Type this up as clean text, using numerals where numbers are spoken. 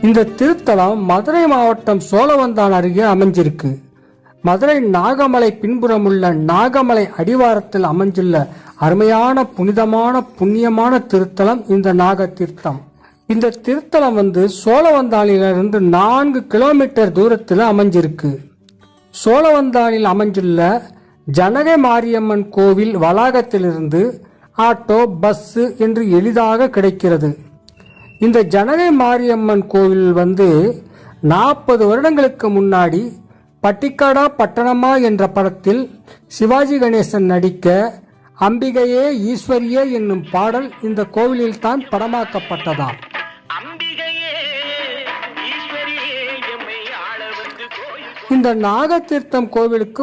இந்த திருத்தலம் மதுரை மாவட்டம் சோழவந்தான் அருகே அமைஞ்சிருக்கு. மதுரை நாகமலை பின்புறமுள்ள நாகமலை அடிவாரத்தில் அமைஞ்சுள்ள அருமையான புனிதமான புண்ணியமான திருத்தலம் இந்த நாக தீர்த்தம். இந்த திருத்தலம் சோழவந்தானிலிருந்து 4 கிலோமீட்டர் தூரத்தில் அமைஞ்சிருக்கு. சோழவந்தானில் அமைஞ்சுள்ள ஜனகை மாரியம்மன் கோவில் வளாகத்திலிருந்து ஆட்டோ, பஸ் என்று எளிதாக கிடைக்கிறது. இந்த ஜனகை மாரியம்மன் கோவில் 40 வருடங்களுக்கு முன்னாடி பட்டிக்காடா பட்டணமா என்ற படத்தில் சிவாஜி கணேசன் நடிக்க அம்பிகையே ஈஸ்வரியே என்னும் பாடல் இந்த கோவிலில் தான் படமாக்கப்பட்டதாம். இந்த நாகதீர்த்தம் கோவிலுக்கு